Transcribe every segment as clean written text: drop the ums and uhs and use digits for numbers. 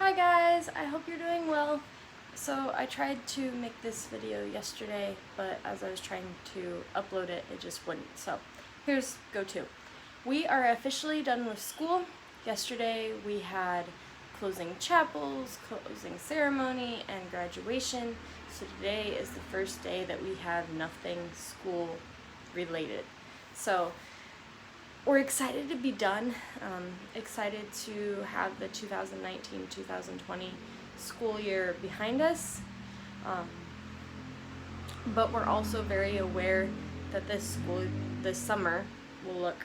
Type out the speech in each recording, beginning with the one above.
Hi guys, I hope you're doing well. So I tried to make this video yesterday, but as I was trying to upload it, it just wouldn't. So here's go to. We are officially done with school. Yesterday we had closing chapels, closing ceremony, and graduation. So today is the first day that we have nothing school related. So we're excited to be done, excited to have the 2019-2020 school year behind us, but we're also very aware that this summer will look,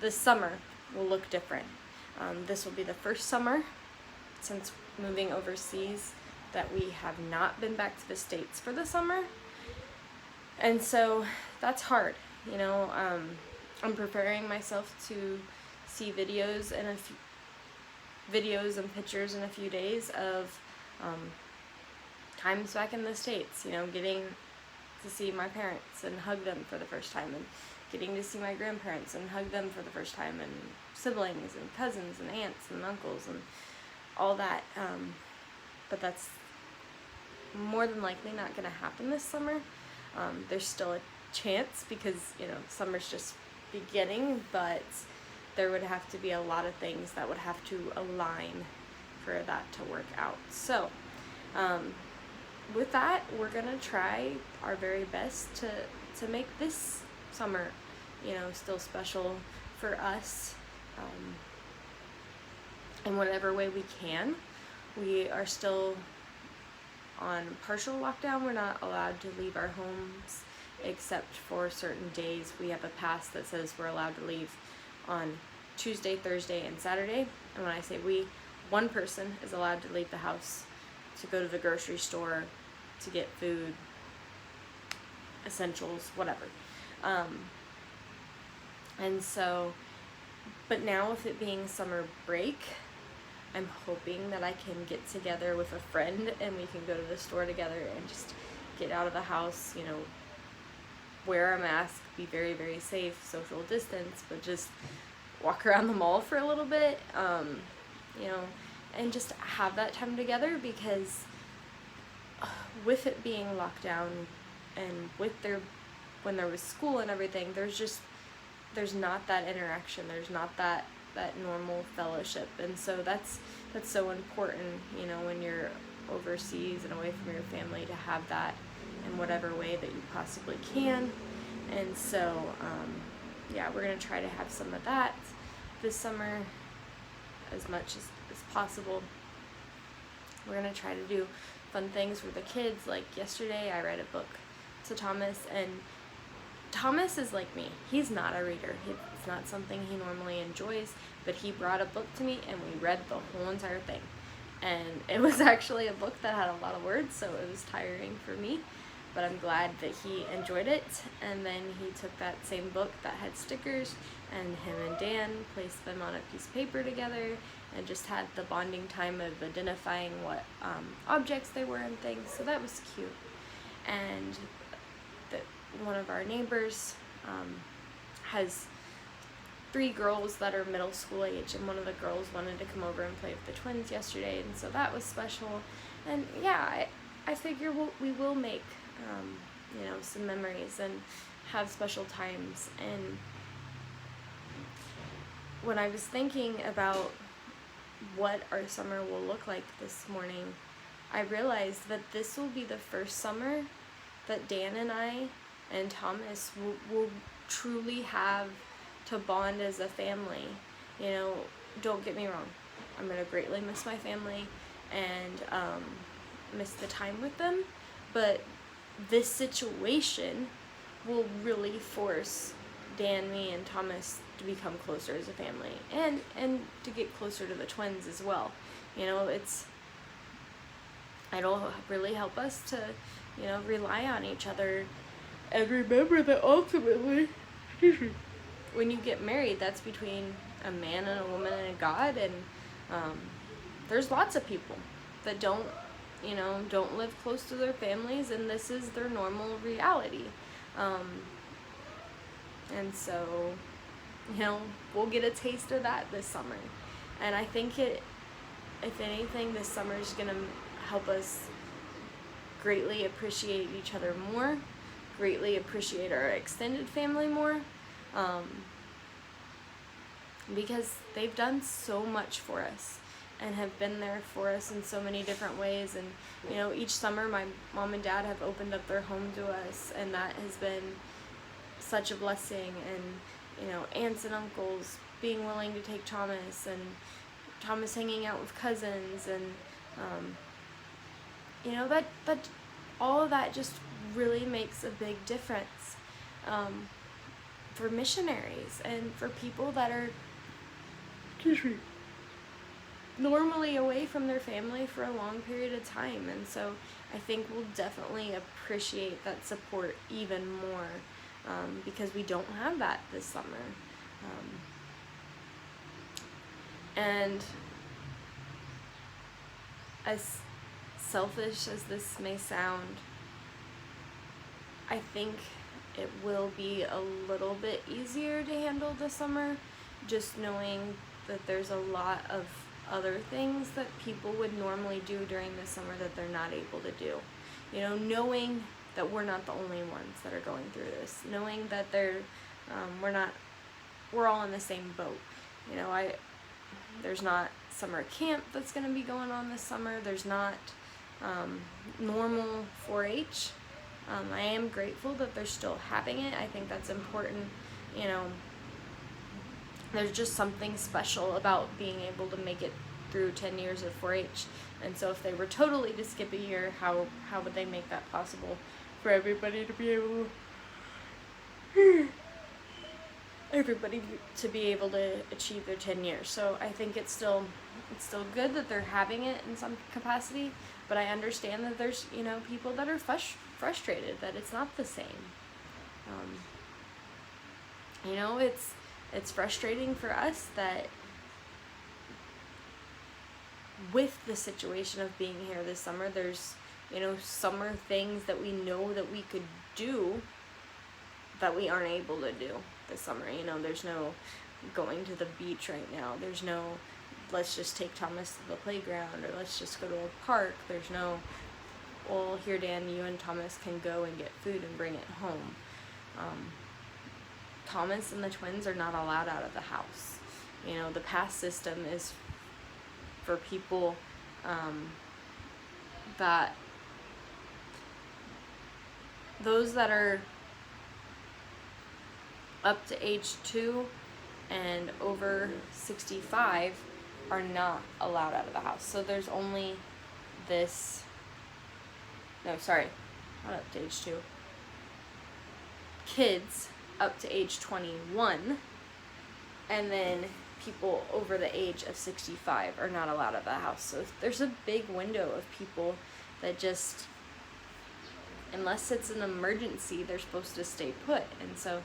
this summer will look different. This will be the first summer since moving overseas that we have not been back to the States for the summer, and so that's hard. You know, I'm preparing myself to see videos and pictures in a few days of times back in the States. You know, getting to see my parents and hug them for the first time, and getting to see my grandparents and hug them for the first time, and siblings and cousins and aunts and uncles and all that. But that's more than likely not going to happen this summer. There's still a chance because, you know, summer's just beginning, but there would have to be a lot of things that would have to align for that to work out. So with that, we're gonna try our very best to make this summer, you know, still special for us, in whatever way we can. We are still on partial lockdown. We're not allowed to leave our homes except for certain days. We have a pass that says we're allowed to leave on Tuesday, Thursday, and Saturday. And when I say we, one person is allowed to leave the house to go to the grocery store to get food, essentials, whatever. And so, but now with it being summer break, I'm hoping that I can get together with a friend and we can go to the store together and just get out of the house, you know, wear a mask, be very, very safe, social distance, but just walk around the mall for a little bit, you know, and just have that time together, because with it being locked down and when there was school and everything, there's not that interaction, there's not that normal fellowship, and so that's so important, you know, when you're overseas and away from your family, to have that in whatever way that you possibly can. And so yeah, we're gonna try to have some of that this summer as much as possible. We're gonna try to do fun things for the kids. Like yesterday I read a book to Thomas, and Thomas is like me. He's not a reader. It's not something he normally enjoys, but he brought a book to me and we read the whole entire thing. And it was actually a book that had a lot of words, so it was tiring for me, but I'm glad that he enjoyed it. And then he took that same book that had stickers, and him and Dan placed them on a piece of paper together and just had the bonding time of identifying what objects they were and things, so that was cute. And one of our neighbors has 3 girls that are middle school age, and one of the girls wanted to come over and play with the twins yesterday, and so that was special. And yeah, I figure we will make you know, some memories and have special times. And when I was thinking about what our summer will look like this morning, I realized that this will be the first summer that Dan and I and Thomas will truly have to bond as a family. You know, don't get me wrong, I'm gonna greatly miss my family and miss the time with them, but this situation will really force Dan, me, and Thomas to become closer as a family, and to get closer to the twins as well. You know, it'll really help us to, you know, rely on each other. And remember that ultimately, when you get married, that's between a man and a woman and a God, and there's lots of people that don't live close to their families, and this is their normal reality. And so, you know, we'll get a taste of that this summer. And I think if anything, this summer is going to help us greatly appreciate each other more, greatly appreciate our extended family more, because they've done so much for us and have been there for us in so many different ways. And you know, each summer my mom and dad have opened up their home to us, and that has been such a blessing. And you know, aunts and uncles being willing to take Thomas, and Thomas hanging out with cousins, and you know, that all of that just really makes a big difference for missionaries and for people that are normally away from their family for a long period of time. And so I think we'll definitely appreciate that support even more, because we don't have that this summer. And as selfish as this may sound, I think it will be a little bit easier to handle this summer, just knowing that there's a lot of other things that people would normally do during the summer that they're not able to do. You know, knowing that we're not the only ones that are going through this, knowing that we're all in the same boat. You know, there's not summer camp that's going to be going on this summer. There's not normal 4-H. I am grateful that they're still having it. I think that's important. You know, there's just something special about being able to make it through 10 years of 4-H. And so if they were totally to skip a year, how would they make that possible for everybody to be able to achieve their 10 years. So I think it's still good that they're having it in some capacity, but I understand that there's, you know, people that are frustrated that it's not the same. You know, it's frustrating for us that with the situation of being here this summer, there's, you know, summer things that we know that we could do that we aren't able to do this summer. You know, there's no going to the beach right now. There's no, let's just take Thomas to the playground, or let's just go to a park. There's no, well, here, Dan, you and Thomas can go and get food and bring it home. Thomas and the twins are not allowed out of the house. You know, the pass system is for people that, those that are up to age 2 and over 65 are not allowed out of the house. So there's only this, no, sorry, not up to age 2. Kids up to age 21, and then people over the age of 65 are not allowed out of the house. So there's a big window of people that just, unless it's an emergency, they're supposed to stay put. And so,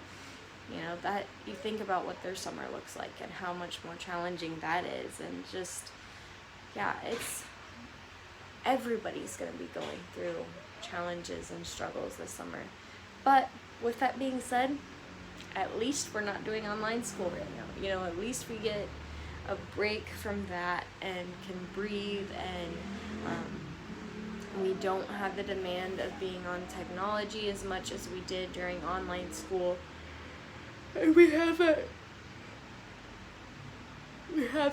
you know, that, you think about what their summer looks like and how much more challenging that is. And just, yeah, everybody's going to be going through challenges and struggles this summer. But with that being said, at least we're not doing online school right now. You know, at least we get a break from that and can breathe, and we don't have the demand of being on technology as much as we did during online school. And we have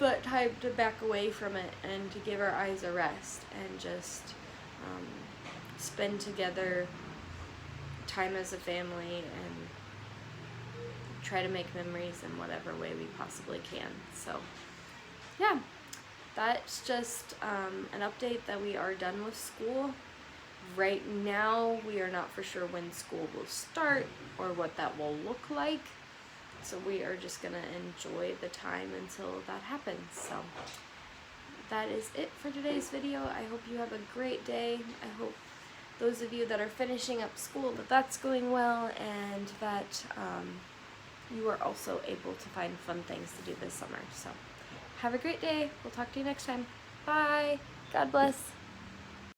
that time to back away from it and to give our eyes a rest and just spend together time as a family and try to make memories in whatever way we possibly can. So yeah, that's just an update that we are done with school. Right now we are not for sure when school will start or what that will look like. So we are just going to enjoy the time until that happens. So that is it for today's video. I hope you have a great day. I hope those of you that are finishing up school, that's going well, and that you are also able to find fun things to do this summer. So have a great day. We'll talk to you next time. Bye. God bless.